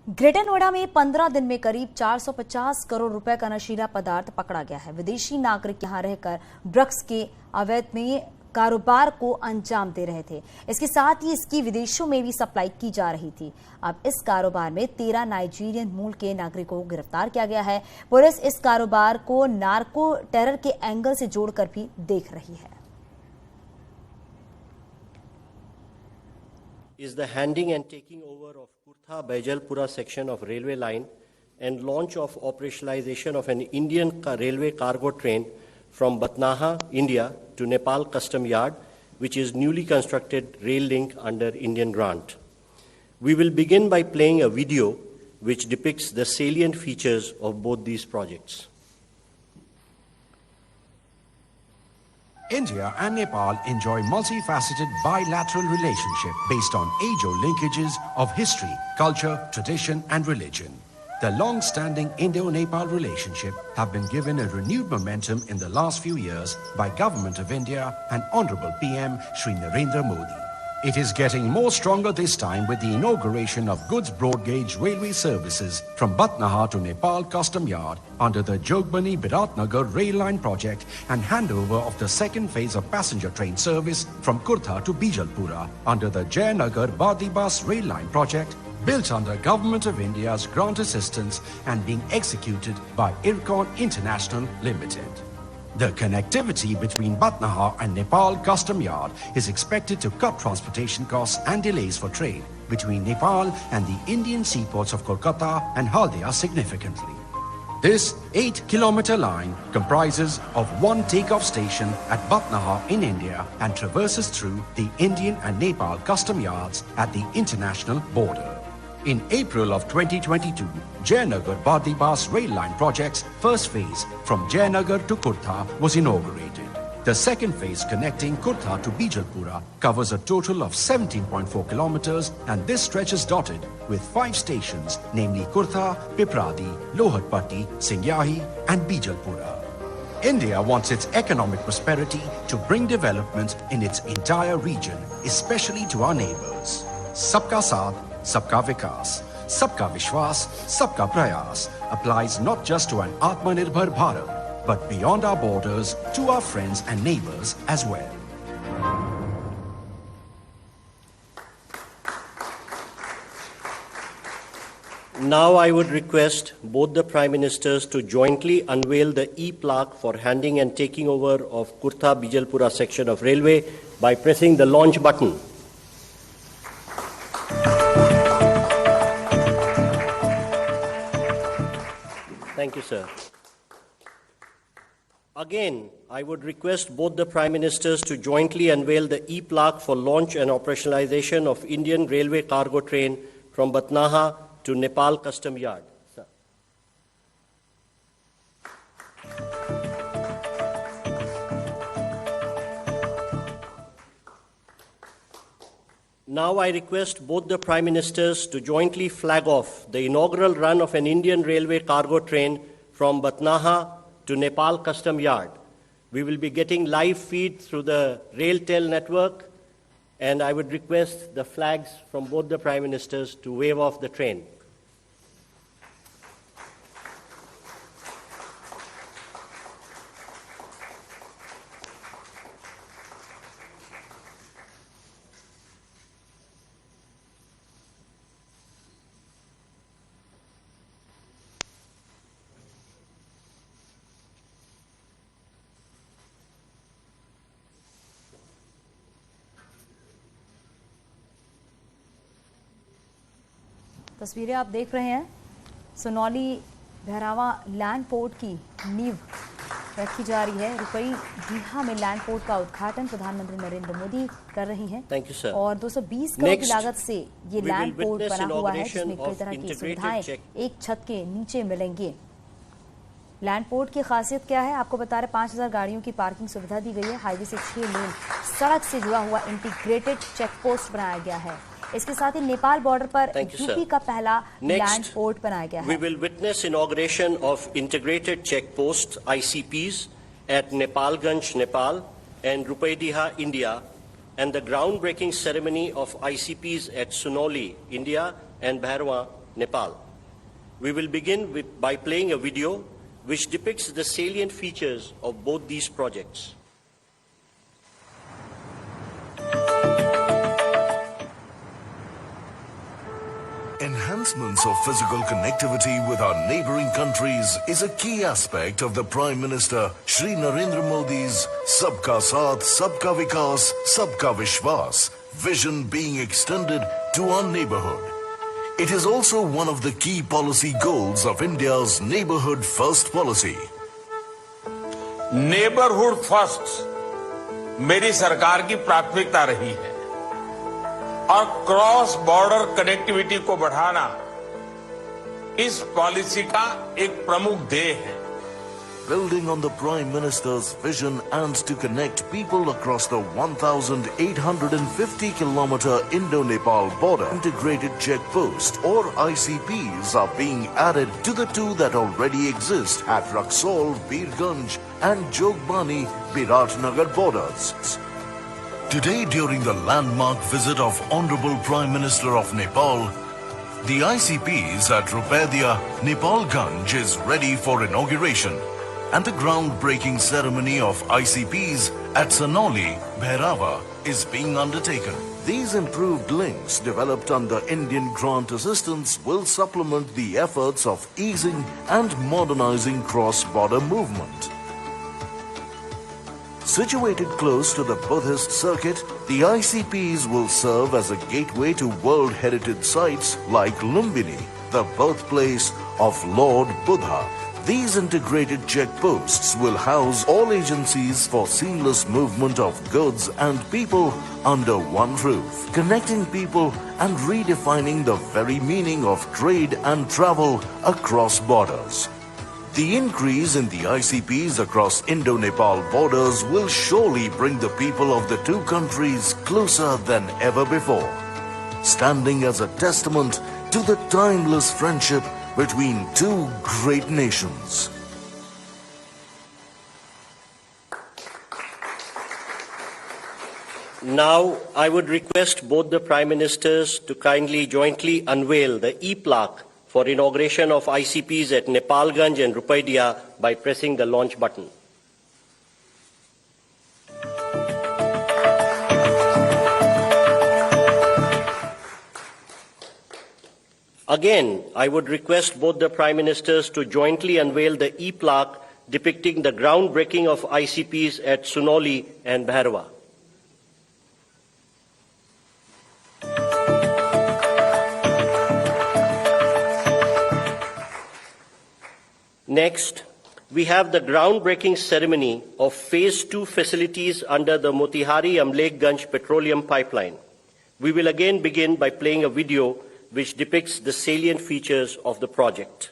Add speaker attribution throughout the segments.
Speaker 1: Greater Noida में 15 दिन में करीब 450 करोड़ रुपए का नशीला पदार्थ पकड़ा गया है। विदेशी नागरिक यहां रहकर ड्रग्स के अवैध में कारोबार को अंजाम दे रहे थे। इसके साथ ही इसकी विदेशों में भी सप्लाई की जा रही थी। अब इस कारोबार में 13 नाइजीरियन मूल के नागरिकों को गिरफ्तार किया गया है। पुलिस इस कारोबार को नार्को टेरर के एंगल से जोड़कर भी देख रही है।
Speaker 2: Is the handing and taking over of Kurtha-Baijalpura section of railway line and launch of operationalization of an Indian railway cargo train from Batnaha, India to Nepal Custom Yard, which is newly constructed rail link under Indian grant. We will begin by playing a video which depicts the salient features of both these projects.
Speaker 3: India and Nepal enjoy multifaceted bilateral relationship based on age-old linkages of history, culture, tradition and religion. The long-standing Indo-Nepal relationship have been given a renewed momentum in the last few years by Government of India and Honorable PM Shri Narendra Modi. It is getting more stronger this time with the inauguration of goods broad gauge railway services from Batnaha to Nepal Custom Yard under the Jogbani Biratnagar rail line project and handover of the second phase of passenger train service from Kurtha to Bijalpura under the Jayanagar Badibas rail line project built under Government of India's grant assistance and being executed by Ircon International Limited. The connectivity between Batnaha and Nepal Custom Yard is expected to cut transportation costs and delays for trade between Nepal and the Indian seaports of Kolkata and Haldia significantly. This 8-kilometer line comprises of one takeoff station at Batnaha in India and traverses through the Indian and Nepal custom yards at the international border. In April of 2022, Jayanagar Badibas rail line project's first phase from Jayanagar to Kurtha was inaugurated. The second phase connecting Kurtha to Bijalpura covers a total of 17.4 kilometers and this stretch is dotted with 5 stations namely Kurtha, Pipradi, Lohatpatti, Singyahi and Bijalpura. India wants its economic prosperity to bring development in its entire region, especially to our neighbors. Sabka Saath, Sabka Vikas, Sabka Vishwas, Sabka Prayas applies not just to an Atmanirbhar Bharat, but beyond our borders to our friends and neighbors as well.
Speaker 2: Now I would request both the Prime Ministers to jointly unveil the e-plaque for handing and taking over of Kurtha-Bijalpura section of railway by pressing the launch button. Thank you, sir. Again, I would request both the Prime Ministers to jointly unveil the e-plaque for launch and operationalization of Indian Railway cargo train from Batnaha to Nepal Custom Yard. Sir. Now I request both the Prime Ministers to jointly flag off the inaugural run of an Indian Railway cargo train from Batnaha to Nepal Custom Yard. We will be getting live feed through the RailTel network, and I would request the flags from both the Prime Ministers to wave off the train.
Speaker 1: तस्वीरें आप देख रहे हैं। Sonauli भैरावा land port की नींव रखी जा रही है। रुपई डीहा में लैंड पोर्ट का उद्घाटन प्रधानमंत्री नरेंद्र मोदी कर रही हैं।
Speaker 2: Thank you, sir.
Speaker 1: और 220 करोड़ की लागत से ये लैंड पोर्ट बना हुआ है, जिसमें कई तरह की सुविधाएं एक छत के नीचे मिलेंगी। लैंड पोर्ट की खासियत क्या है, आपको बता रहे 5000 गाड़ियों की पार्किंग सुविधा दी गई है। हाईवे से 6 लेन सड़क से जुड़ा हुआ इंटीग्रेटेड चेक पोस्ट बनाया गया है। इसके साथ ही नेपाल बॉर्डर पर यूपी का पहला लैंड पोर्ट बनाया गया है।
Speaker 2: We will witness inauguration of integrated check posts (ICPs) at Nepalganj, Nepal, and Rupaidiha, India, and the groundbreaking ceremony of ICPs at Sunoli, India, and Bhairwa, Nepal. We will begin by playing a video which depicts the salient features of both these projects.
Speaker 4: Enhancements of physical connectivity with our neighboring countries is a key aspect of the Prime Minister Shri Narendra Modi's Sabka Saath, Sabka Vikas, Sabka Vishwas vision being extended to our neighborhood. It is also one of the key policy goals of India's Neighborhood First policy.
Speaker 5: Neighbourhood first मेरी सरकार की प्राथमिकता रही है और cross border connectivity को बढ़ाना इस पॉलिसी का एक प्रमुख ध्येय है.
Speaker 4: Building on the Prime Minister's vision and to connect people across the 1,850-kilometer Indo-Nepal border, integrated checkposts or ICPs are being added to the two that already exist at Raxaul, Birganj and Jogbani, Biratnagar borders. Today, during the landmark visit of Honorable Prime Minister of Nepal, the ICPs at Rupedia, Nepalganj is ready for inauguration, and the groundbreaking ceremony of ICPs at Sanoli, Bhairava is being undertaken. These improved links developed under Indian grant assistance will supplement the efforts of easing and modernizing cross-border movement. Situated close to the Buddhist circuit, the ICPs will serve as a gateway to World Heritage sites like Lumbini, the birthplace of Lord Buddha. These integrated checkposts will house all agencies for seamless movement of goods and people under one roof, connecting people and redefining the very meaning of trade and travel across borders. The increase in the ICPs across Indo-Nepal borders will surely bring the people of the two countries closer than ever before, standing as a testament to the timeless friendship between two great nations.
Speaker 2: Now, I would request both the Prime Ministers to kindly jointly unveil the e-plaque for inauguration of ICPs at Nepalganj and Rupedia by pressing the launch button. Again, I would request both the Prime Ministers to jointly unveil the e-plaque depicting the groundbreaking of ICPs at Sunoli and Bhairava. Next, we have the groundbreaking ceremony of Phase 2 facilities under the Motihari-Amlekganj petroleum pipeline. We will again begin by playing a video which depicts the salient features of the project.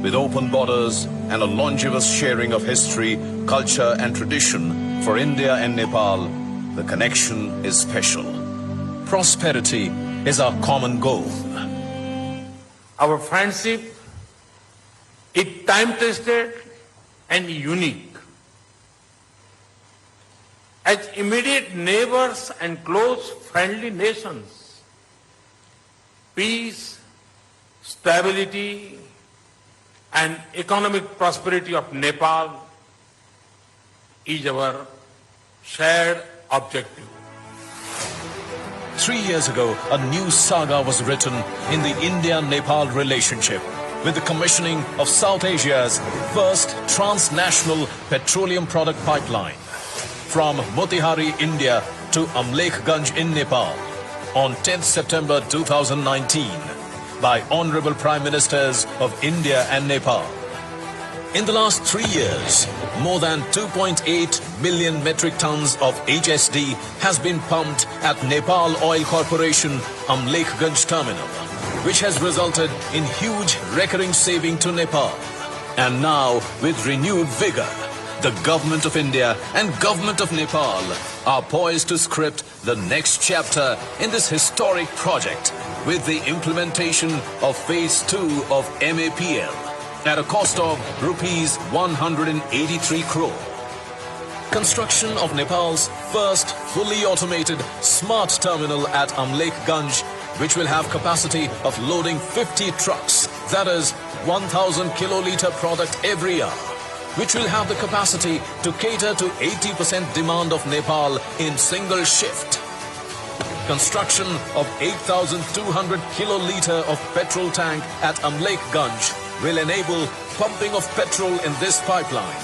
Speaker 6: With open borders and a longevous sharing of history, culture and tradition for India and Nepal, the connection is special. Prosperity is our common goal.
Speaker 5: Our friendship is time-tested and unique. As immediate neighbors and close friendly nations, peace, stability, and economic prosperity of Nepal is our shared objective.
Speaker 6: 3 years ago, a new saga was written in the India-Nepal relationship with the commissioning of South Asia's first transnational petroleum product pipeline from Motihari, India to Amlekganj in Nepal on 10th September 2019 by Honorable Prime Ministers of India and Nepal. In the last 3 years, more than 2.8 million metric tons of HSD has been pumped at Nepal Oil Corporation Amlekganj terminal, which has resulted in huge recurring saving to Nepal. And now, with renewed vigor, the Government of India and Government of Nepal are poised to script the next chapter in this historic project with the implementation of Phase 2 of MAPL at a cost of rupees 183 crore. Construction of Nepal's first fully automated smart terminal at Amlekganj, which will have capacity of loading 50 trucks, that is 1,000 kiloliter product every hour, which will have the capacity to cater to 80% demand of Nepal in single shift. Construction of 8,200 kiloliter of petrol tank at Amlekganj will enable pumping of petrol in this pipeline,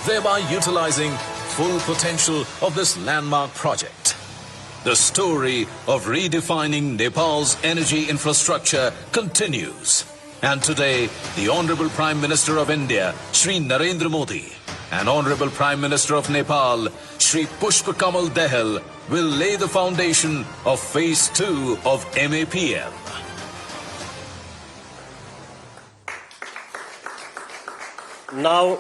Speaker 6: thereby utilizing full potential of this landmark project. The story of redefining Nepal's energy infrastructure continues. And today, the Honorable Prime Minister of India, Shri Narendra Modi, and Honorable Prime Minister of Nepal, Shri Pushpakamal Dahal, will lay the foundation of Phase 2 of MAPL.
Speaker 2: Now,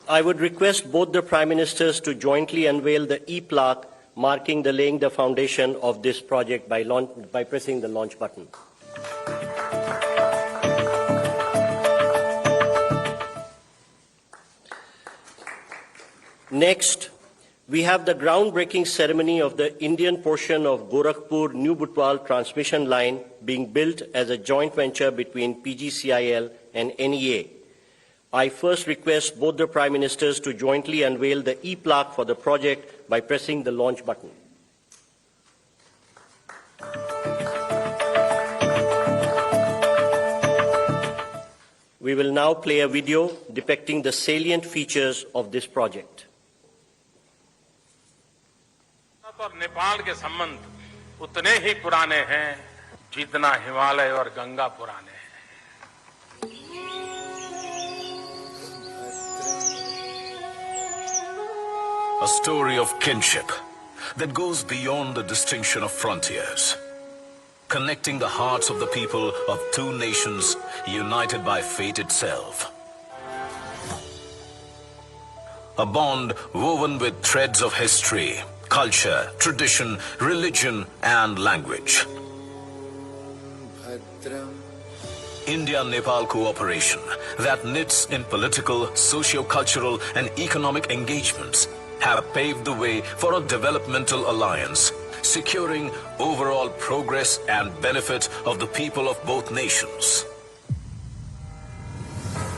Speaker 2: I would request both the Prime Ministers to jointly unveil the e-plaque marking the laying the foundation of this project by pressing the launch button. Next, we have the groundbreaking ceremony of the Indian portion of Gorakhpur-New Butwal transmission line being built as a joint venture between PGCIL and NEA. I first request both the Prime Ministers to jointly unveil the e-plaque for the project by pressing the launch button. We will now play a video depicting the salient features of this project.
Speaker 5: और नेपाल के संबंध उतने ही पुराने हैं जितना हिमालय और गंगा पुराने हैं।
Speaker 6: A story of kinship that goes beyond the distinction of frontiers, connecting the hearts of the people of two nations united by fate itself. A bond woven with threads of history, culture, tradition, religion, and language. India-Nepal cooperation that knits in political, socio-cultural, and economic engagements have paved the way for a developmental alliance, securing overall progress and benefit of the people of both nations.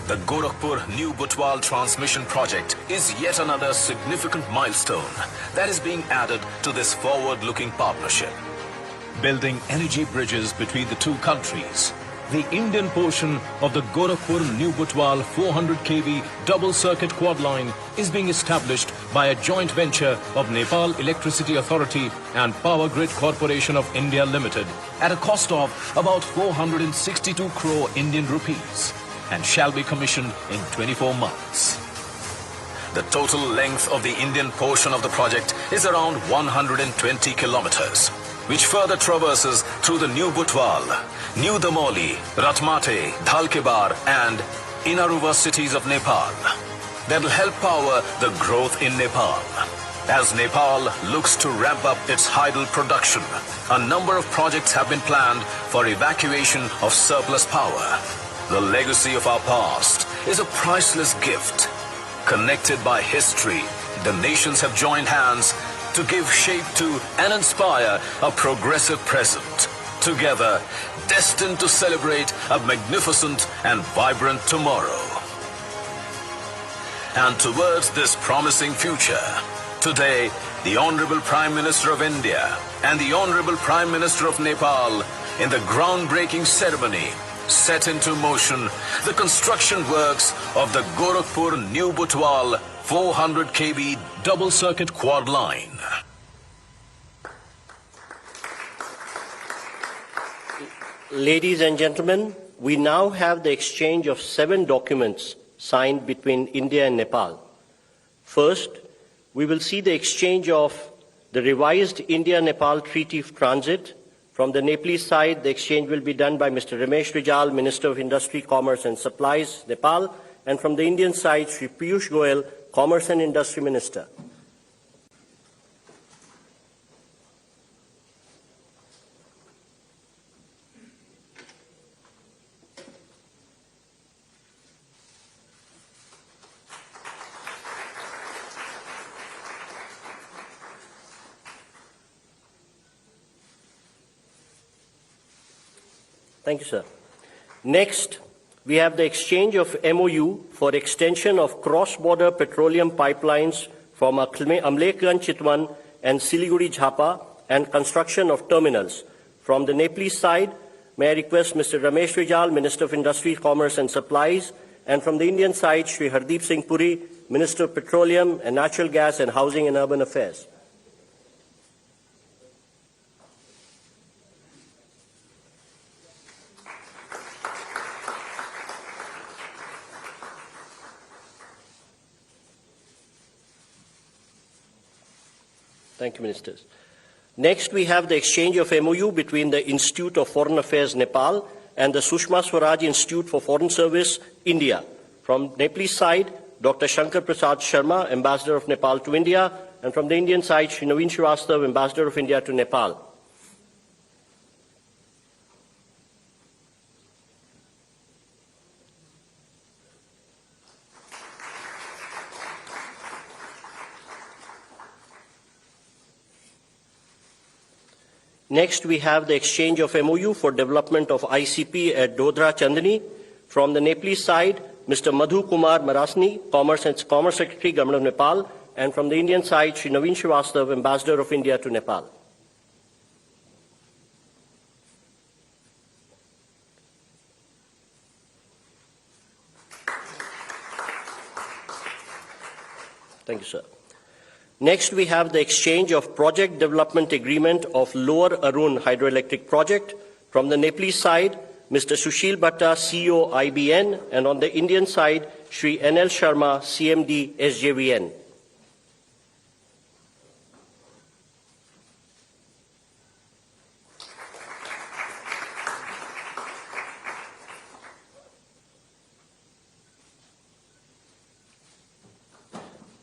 Speaker 6: The Gorakhpur-New Butwal transmission project is yet another significant milestone that is being added to this forward-looking partnership. Building energy bridges between the two countries, the Indian portion of the Gorakhpur-New Butwal 400 kV double-circuit quad line is being established by a joint venture of Nepal Electricity Authority and Power Grid Corporation of India Limited at a cost of about 462 crore Indian rupees, and shall be commissioned in 24 months. The total length of the Indian portion of the project is around 120 kilometers, which further traverses through the New Butwal, New Damoli, Ratmate, Dhalkebar and Inaruva cities of Nepal that will help power the growth in Nepal. As Nepal looks to ramp up its hydel production, a number of projects have been planned for evacuation of surplus power. The legacy of our past is a priceless gift. Connected by history, the nations have joined hands to give shape to and inspire a progressive present. Together, destined to celebrate a magnificent and vibrant tomorrow. And towards this promising future, today, the Honorable Prime Minister of India and the Honorable Prime Minister of Nepal, in the groundbreaking ceremony, set into motion the construction works of the Gorakhpur-New Butwal 400 kV double-circuit quad line.
Speaker 2: Ladies and gentlemen, we now have the exchange of 7 documents signed between India and Nepal. First, we will see the exchange of the revised India-Nepal Treaty of Transit. From the Nepalese side, the exchange will be done by Mr. Ramesh Rijal, Minister of Industry, Commerce and Supplies, Nepal, and from the Indian side, Shri Piyush Goyal, Commerce and Industry Minister. Thank you, sir. Next, we have the exchange of MOU for extension of cross-border petroleum pipelines from Amlekhganj Chitwan and Siliguri Jhapa and construction of terminals. From the Nepalese side, may I request Mr. Ramesh Rijal, Minister of Industry, Commerce and Supplies, and from the Indian side, Shri Hardeep Singh Puri, Minister of Petroleum and Natural Gas and Housing and Urban Affairs. Thank you, Ministers. Next, we have the exchange of MOU between the Institute of Foreign Affairs, Nepal, and the Sushma Swaraj Institute for Foreign Service, India. From Nepalese side, Dr. Shankar Prasad Sharma, Ambassador of Nepal to India, and from the Indian side, Shri Naveen Srivastav, Ambassador of India to Nepal. Next, we have the exchange of MOU for development of ICP at Dodra Chandni. From the Nepalese side, Mr. Madhu Kumar Marasni, Commerce Secretary, Government of Nepal, and from the Indian side, Shri Naveen Srivastav, Ambassador of India to Nepal. Thank you, sir. Next, we have the exchange of project development agreement of Lower Arun Hydroelectric Project. From the Nepalese side, Mr. Sushil Bhatta, CEO IBN, and on the Indian side, Shri NL Sharma, CMD SJVN.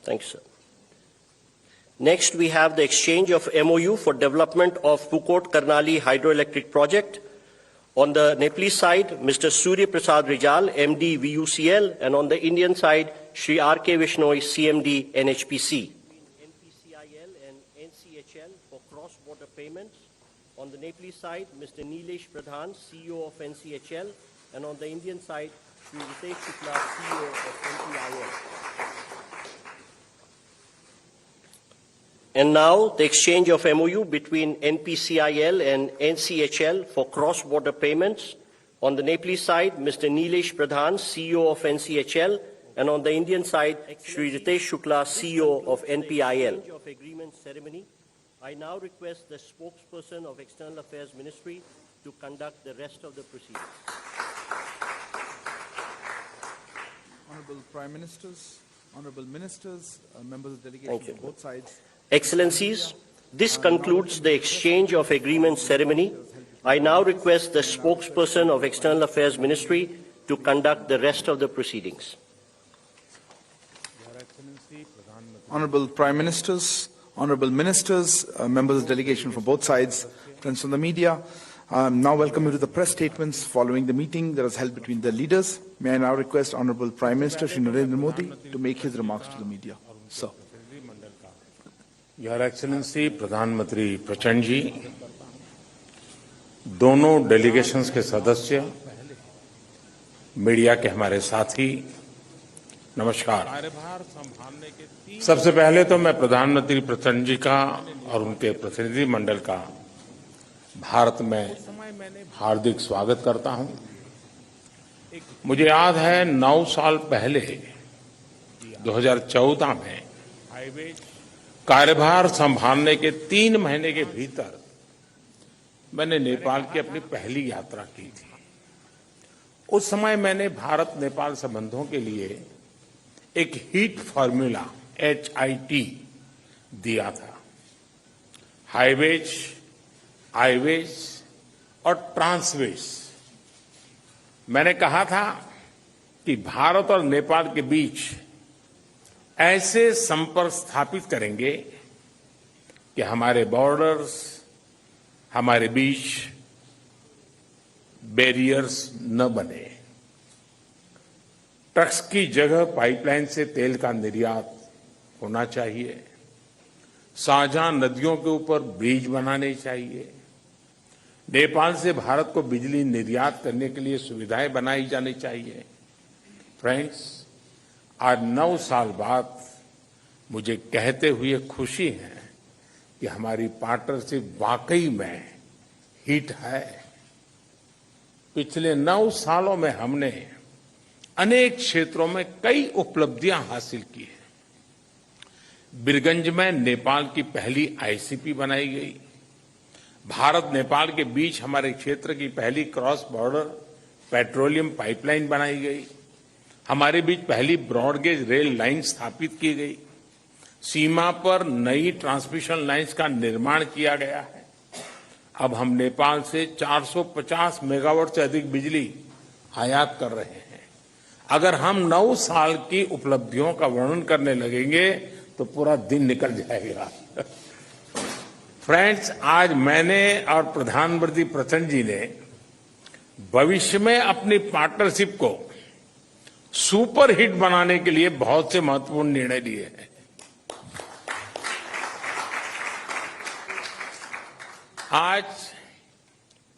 Speaker 2: Thank you, sir. Next, we have the exchange of MOU for development of Pukot Karnali Hydroelectric Project. On the Nepalese side, Mr. Surya Prasad Rijal, MD VUCL, and on the Indian side, Shri R.K. Vishnoi, CMD NHPC. NPCIL and NCHL for cross-border payments. On the Nepalese side, Mr. Nilesh Pradhan, CEO of NCHL, and on the Indian side, Shri Ritesh Shukla, CEO of NPIL. And now, the exchange of MOU between NPCIL and NCHL for cross-border payments. On the Nepalese side, Mr. Nilesh Pradhan, CEO of NCHL, and on the Indian side, Shri Ritesh Shukla, CEO of NPIL. Exchange of agreement ceremony. I now request the spokesperson of External Affairs Ministry to conduct the rest of the proceedings.
Speaker 7: Honorable Prime Ministers, Honorable Ministers, members of the delegation from both sides.
Speaker 2: Excellencies, this concludes the exchange of agreement ceremony. I now request the spokesperson of External Affairs Ministry to conduct the rest of the proceedings.
Speaker 7: Honorable Prime Ministers, Honorable Ministers, members of the delegation from both sides, friends from the media, now welcome you to the press statements following the meeting that was held between the leaders. May I now request Honorable Prime Minister Shri Narendra Modi to make his remarks to the media. Sir.
Speaker 5: Your Excellency प्रधानमंत्री प्रचंड जी, दोनों delegations के सदस्य, media के हमारे साथी, नमस्कार। सबसे पहले तो मैं प्रधानमंत्री प्रचंड जी का और उनके प्रतिनिधि मंडल का भारत में हार्दिक स्वागत करता हूं। मुझे याद है 9 साल पहले 2014 में कार्यभार संभालने के 3 महीने के भीतर मैंने नेपाल की अपनी पहली यात्रा की थी। उस समय मैंने भारत नेपाल संबंधों के लिए एक हीट फॉर्मूला HIT दिया था। हाईवेज, आईवेज और ट्रांसवेज। मैंने कहा था कि भारत और नेपाल के बीच ऐसे संपर्क स्थापित करेंगे कि हमारे बॉर्डर्स, हमारे बीच बैरियर्स न बने। ट्रक्स की जगह पाइपलाइन से तेल का निर्यात होना चाहिए। साझा नदियों के ऊपर ब्रिज बनाने चाहिए। नेपाल से भारत को बिजली निर्यात करने के लिए सुविधाएं बनाई जानी चाहिए। फ्रेंड्स, आज 9 साल बाद मुझे कहते हुए खुशी है कि हमारी पार्टनरशिप वाकई में हिट है। पिछले 9 सालों में हमने अनेक क्षेत्रों में कई उपलब्धियां हासिल की हैं। बिरगंज में नेपाल की पहली आईसीपी बनाई गई। भारत नेपाल के बीच हमारे क्षेत्र की पहली क्रॉस बॉर्डर पेट्रोलियम पाइपलाइन बनाई गई। हमारे बीच पहली ब्रॉडगेज रेल लाइन स्थापित की गई। सीमा पर नई ट्रांसमिशन लाइंस का निर्माण किया गया है। अब हम नेपाल से 450 मेगावाट से अधिक बिजली आयात कर रहे हैं। अगर हम 9 साल की उपलब्धियों का वर्णन करने लगेंगे तो पूरा दिन निकल जाएगा। फ्रेंड्स, आज मैंने और प्रधानमंत्री प्रचंड जी ने भविष्य में अपनी पार्टनरशिप को सुपर हिट बनाने के लिए बहुत से महत्वपूर्ण निर्णय लिए हैं। आज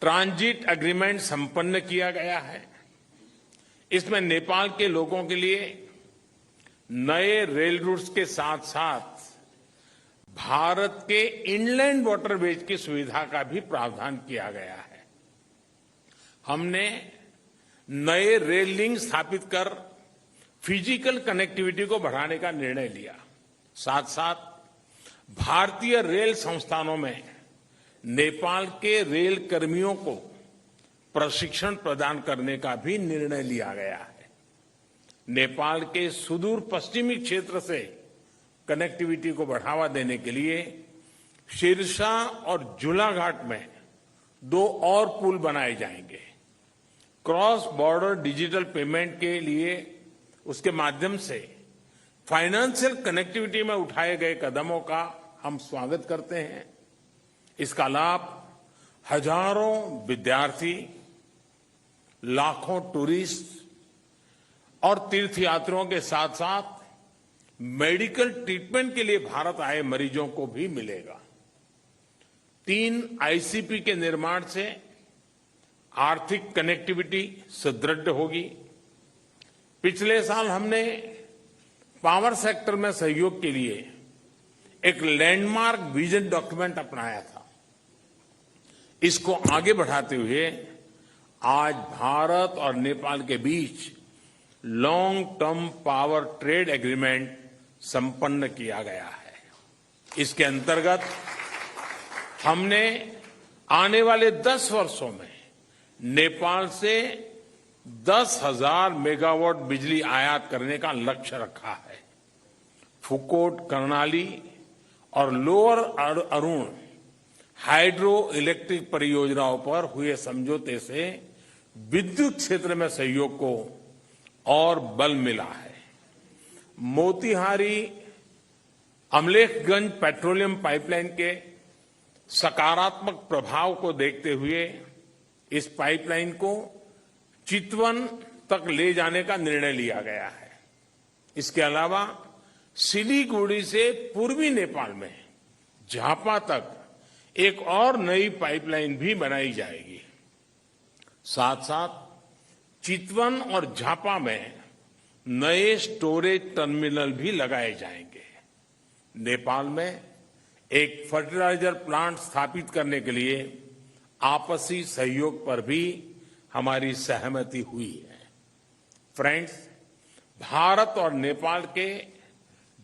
Speaker 5: ट्रांजिट एग्रीमेंट संपन्न किया गया है। इसमें नेपाल के लोगों के लिए नए रेल रूट्स के साथ साथ भारत के इनलैंड वाटरवेज की सुविधा का भी प्रावधान किया गया है। हमने नए रेल लिंक स्थापित कर फिजिकल कनेक्टिविटी को बढ़ाने का निर्णय लिया। साथ साथ भारतीय रेल संस्थानों में नेपाल के रेल कर्मियों को प्रशिक्षण प्रदान करने का भी निर्णय लिया गया है। नेपाल के सुदूर पश्चिमी क्षेत्र से कनेक्टिविटी को बढ़ावा देने के लिए सिरसा और झूलाघाट में 2 और पुल बनाए जाएंगे। क्रॉस बॉर्डर डिजिटल पेमेंट के लिए उसके माध्यम से फाइनेंशियल कनेक्टिविटी में उठाए गए कदमों का हम स्वागत करते हैं। इसका लाभ हजारों विद्यार्थी, लाखों टूरिस्ट और तीर्थयात्रियों के साथ साथ मेडिकल ट्रीटमेंट के लिए भारत आए मरीजों को भी मिलेगा। 3 आईसीपी के निर्माण से आर्थिक कनेक्टिविटी सुदृढ़ होगी। पिछले साल हमने पावर सेक्टर में सहयोग के लिए एक लैंडमार्क विजन डॉक्यूमेंट अपनाया था। इसको आगे बढ़ाते हुए आज भारत और नेपाल के बीच long term power trade agreement संपन्न किया गया है। इसके अंतर्गत हमने आने वाले 10 वर्षों में नेपाल से 10,000 मेगावाट बिजली आयात करने का लक्ष्य रखा है। फुकोट, कर्णाली और लोअर अरुण हाइड्रो इलेक्ट्रिक परियोजनाओं पर हुए समझौते से विद्युत क्षेत्र में सहयोग को और बल मिला है। मोतिहारी अमलेखगंज पेट्रोलियम पाइपलाइन के सकारात्मक प्रभाव को देखते हुए इस पाइपलाइन को चितवन तक ले जाने का निर्णय लिया गया है। इसके अलावा सिलीगुड़ी से पूर्वी नेपाल में झापा तक एक और नई पाइपलाइन भी बनाई जाएगी। साथ साथ चितवन और झापा में नए स्टोरेज टर्मिनल भी लगाए जाएंगे। नेपाल में एक फर्टिलाइजर प्लांट स्थापित करने के लिए आपसी सहयोग पर भी हमारी सहमति हुई है। फ्रेंड्स, भारत और नेपाल के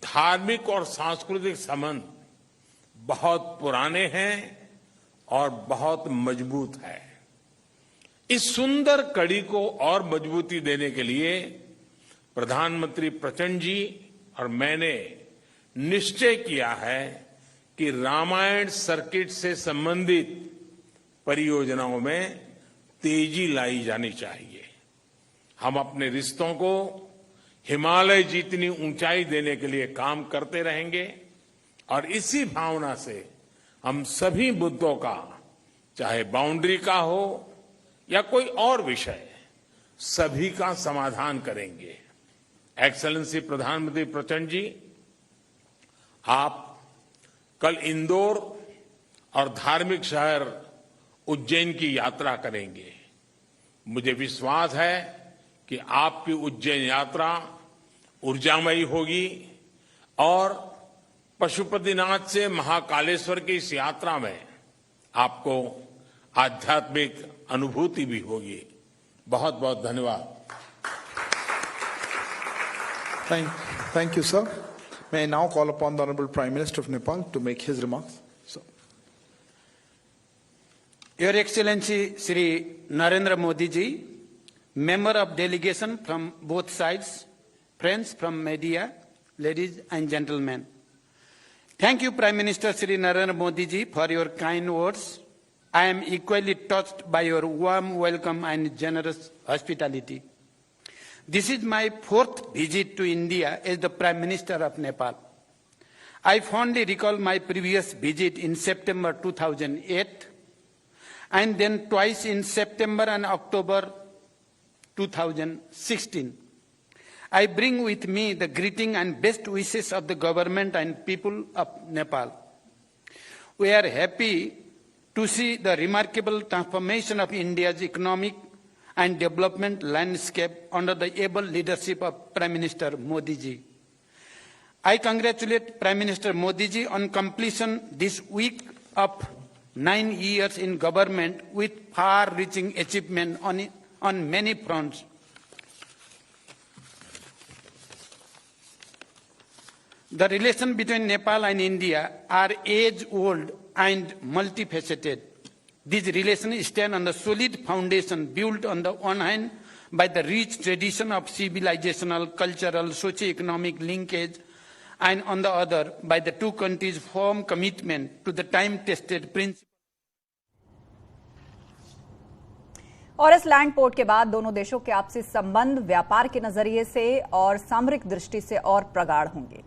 Speaker 5: धार्मिक और सांस्कृतिक संबंध बहुत पुराने हैं और बहुत मजबूत है। इस सुंदर कड़ी को और मजबूती देने के लिए प्रधानमंत्री प्रचंड जी और मैंने निश्चय किया है कि रामायण सर्किट से संबंधित परियोजनाओं में तेजी लाई जानी चाहिए। हम अपने रिश्तों को हिमालय जितनी ऊंचाई देने के लिए काम करते रहेंगे और इसी भावना से हम सभी मुद्दों का, चाहे बाउंड्री का हो या कोई और विषय, सभी का समाधान करेंगे। एक्सेलेंसी प्रधानमंत्री प्रचंड जी, आप कल इंदौर और धार्मिक शहर उज्जैन की यात्रा करेंगे। मुझे विश्वास है कि आपकी उज्जैन यात्रा ऊर्जामयी होगी और पशुपतिनाथ से महाकालेश्वर की इस यात्रा में आपको आध्यात्मिक अनुभूति भी होगी। बहुत बहुत धन्यवाद।
Speaker 7: Thank you, sir. May I now call upon the Honorable Prime Minister of Nepal to make his remarks. Sir.
Speaker 8: Your Excellency Shri Narendra Modi ji, member of delegation from both sides, friends from media, ladies and gentlemen. Thank you, Prime Minister Shri Narendra Modi ji, for your kind words. I am equally touched by your warm welcome and generous hospitality. This is my fourth visit to India as the Prime Minister of Nepal. I fondly recall my previous visit in September 2008 and then twice in September and October 2016. I bring with me the greeting and best wishes of the government and people of Nepal. We are happy to see the remarkable transformation of India's economic and development landscape under the able leadership of Prime Minister Modi ji. I congratulate Prime Minister Modi ji on completion this week of 9 years in government with far-reaching achievement on many fronts. The relation between Nepal and India are age-old and multifaceted. These relations stand on the solid foundation built on the one hand by the rich tradition of civilizational, cultural, socio-economic linkage, and on the other by the two countries' firm commitment to the time-tested principle.
Speaker 9: और इस land port के बाद दोनों देशों के आपसी संबंध व्यापार के नजरिए से और सामरिक दृष्टि से और प्रगाढ़ होंगे।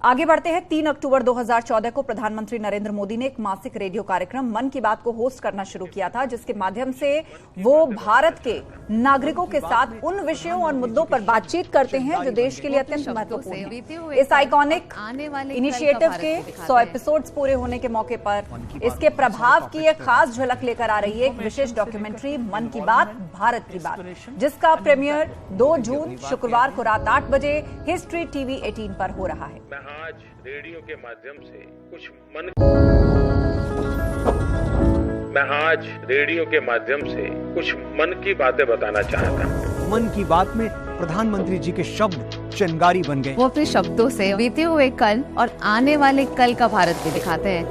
Speaker 9: आगे बढ़ते हैं। 3 अक्टूबर 2014 को प्रधानमंत्री नरेंद्र मोदी ने एक मासिक रेडियो कार्यक्रम मन की बात को होस्ट करना शुरू किया था, जिसके माध्यम से वो भारत के नागरिकों के साथ उन विषयों और मुद्दों पर बातचीत करते हैं जो देश के लिए अत्यंत महत्वपूर्ण हैं। इस आइकॉनिक इनिशिएटिव के 100 एपिसोड्स पूरे होने के मौके पर इसके प्रभाव की एक खास झलक लेकर आ रही है एक विशेष डॉक्यूमेंट्री मन की बात भारत की बात, जिसका प्रीमियर 2 जून शुक्रवार को रात 8 बजे हिस्ट्री टीवी 18 पर हो रहा है।
Speaker 5: आज रेडियो के माध्यम से कुछ मन की बातें बताना चाहता हूँ।
Speaker 10: मन की बात में प्रधानमंत्री जी के शब्द चिंगारी बन गए।
Speaker 11: वो अपने शब्दों से बीते हुए कल और आने वाले कल का भारत भी दिखाते हैं।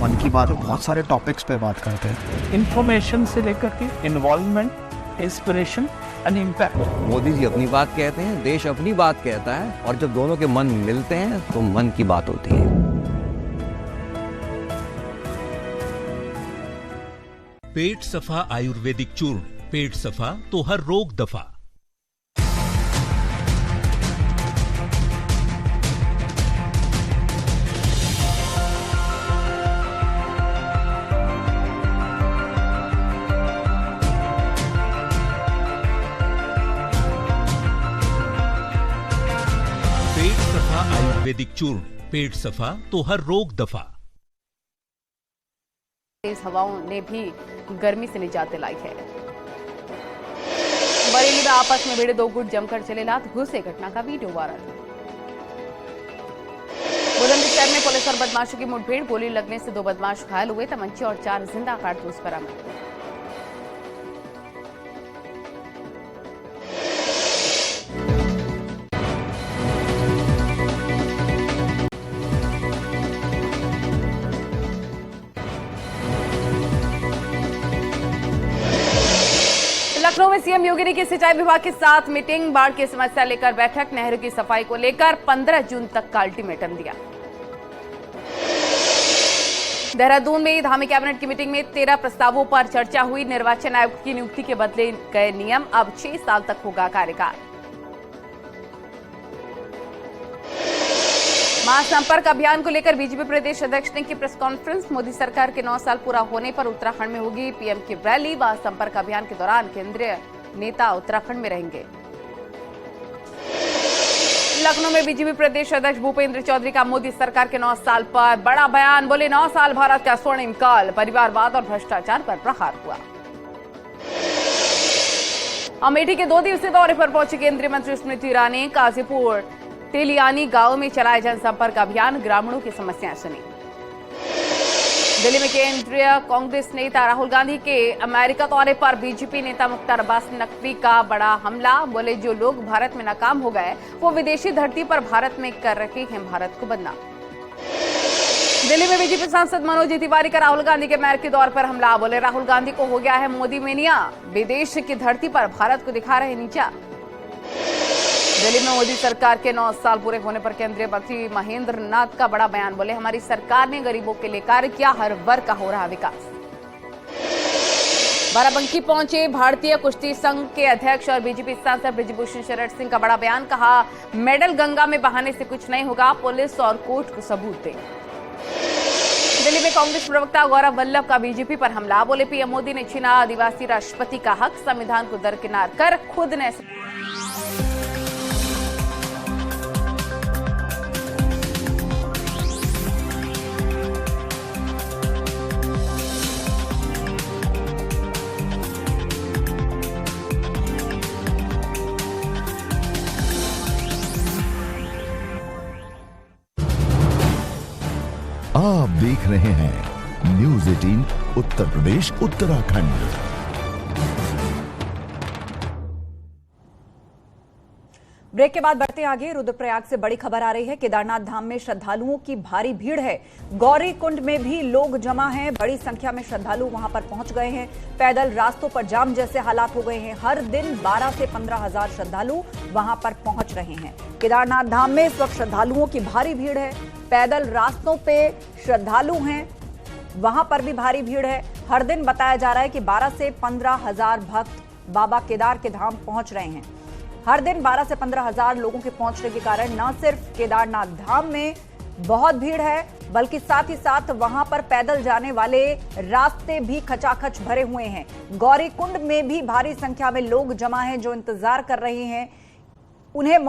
Speaker 10: मन की बात बहुत सारे टॉपिक्स पे बात करते हैं,
Speaker 12: इंफॉर्मेशन से लेकर के involvement, inspiration and impact.
Speaker 13: Modi ji अपनी बात कहते हैं, देश अपनी बात कहता है, और जब दोनों के मन मिलते हैं तो मन की बात होती है।
Speaker 14: पेट सफा आयुर्वेदिक चूर्ण, पेट सफा तो हर रोग दफा। आयुर्वेदिक चूर्ण, पेट सफा तो हर रोग दफा।
Speaker 11: तेज हवाओं ने भी गर्मी से निजात दिलाई है। बरेली में आपस में भिड़े 2 गुट जमकर चले लात घुसे घटना का वीडियो वायरल। बुलंदशहर में पुलिस और बदमाशों की मुठभेड़, गोली लगने से 2 बदमाश घायल हुए, तमंचे और 4 जिंदा कारतूस बरामद। लखनऊ में सीएम योगी ने की सिंचाई विभाग के साथ मीटिंग, बाढ़ की समस्या लेकर बैठक, नहरों की सफाई को लेकर 15 जून तक का अल्टीमेटम दिया। देहरादून में धामी कैबिनेट की मीटिंग में 13 प्रस्तावों पर चर्चा हुई। निर्वाचन आयुक्त की नियुक्ति के बदले गए नियम, अब 6 साल तक होगा कार्यकाल। महासंपर्क अभियान को लेकर बीजेपी प्रदेश अध्यक्ष ने की प्रेस कॉन्फ्रेंस। मोदी सरकार के 9 साल पूरा होने पर उत्तराखंड में होगी पीएम की रैली। महासंपर्क अभियान के दौरान केंद्रीय नेता उत्तराखंड में रहेंगे। लखनऊ में बीजेपी प्रदेश अध्यक्ष भूपेंद्र चौधरी का मोदी सरकार के 9 साल पर बड़ा बयान। बोले 9 साल भारत का स्वर्णिम काल, परिवारवाद और भ्रष्टाचार पर प्रहार हुआ। अमेठी के 2 दिवसीय दौरे पर पहुंचे केंद्रीय मंत्री स्मृति ईरानी काजीपुर तेलियानी गांव में चलाए जनसंपर्क अभियान, ग्रामीणों की समस्याएं सुनी। दिल्ली में केंद्रीय कांग्रेस नेता राहुल गांधी के अमेरिका दौरे पर बीजेपी नेता मुख्तार अब्बास नकवी का बड़ा हमला। बोले जो लोग भारत में नाकाम हो गए वो विदेशी धरती पर भारत में कर रहे हैं भारत को बदनाम। दिल्ली में बीजेपी सांसद मनोज तिवारी का राहुल गांधी के अमेरिकी दौरे पर हमला। बोले राहुल गांधी को हो गया है मोदी मेनिया, विदेश की धरती पर भारत को दिखा रहे नीचा। दिल्ली में मोदी सरकार के 9 साल पूरे होने पर केंद्रीय मंत्री महेंद्र नाथ का बड़ा बयान। बोले हमारी सरकार ने गरीबों के लिए कार्य किया, हर वर्ग का हो रहा विकास। बाराबंकी पहुंचे भारतीय कुश्ती संघ के अध्यक्ष और बीजेपी सांसद ब्रिजभूषण शरण सिंह का बड़ा बयान। कहा मेडल गंगा में बहाने से कुछ नहीं होगा, पुलिस और कोर्ट को सबूत दें। दिल्ली में कांग्रेस प्रवक्ता गौरव वल्लभ का बीजेपी पर हमला। बोले पीएम मोदी ने छीना आदिवासी राष्ट्रपति का हक, संविधान को दरकिनार कर खुद ने।
Speaker 15: आप देख रहे हैं न्यूज़ 18 उत्तर प्रदेश उत्तराखंड।
Speaker 9: ब्रेक के बाद बढ़ते आगे। रुद्रप्रयाग से बड़ी खबर आ रही है। केदारनाथ धाम में श्रद्धालुओं की भारी भीड़ है। गौरी कुंड में भी लोग जमा हैं। बड़ी संख्या में श्रद्धालु वहां पर पहुंच गए हैं। पैदल रास्तों पर जाम जैसे हालात हो गए हैं। हर दिन 12 से 15 हजार श्रद्धालु वहां पर पहुंच रहे हैं। केदारनाथ धाम में इस वक्त श्रद्धालुओं की भारी भीड़ है। पैदल रास्तों पे श्रद्धालु हैं, वहां पर भी भारी भीड़ है। हर दिन बताया जा रहा है कि 12 से 15 हजार भक्त बाबा केदार के धाम पहुंच रहे हैं। हर दिन 12 से 15 हजार लोगों के पहुंचने के कारण न सिर्फ केदारनाथ धाम में बहुत भीड़ है, बल्कि साथ ही साथ वहां पर पैदल जाने वाले रास्ते भी खचाखच भरे हुए हैं। गौरी कुंड में भी भारी संख्या में लोग जमा हैं जो इंतजार कर रहे हैं। उन्हें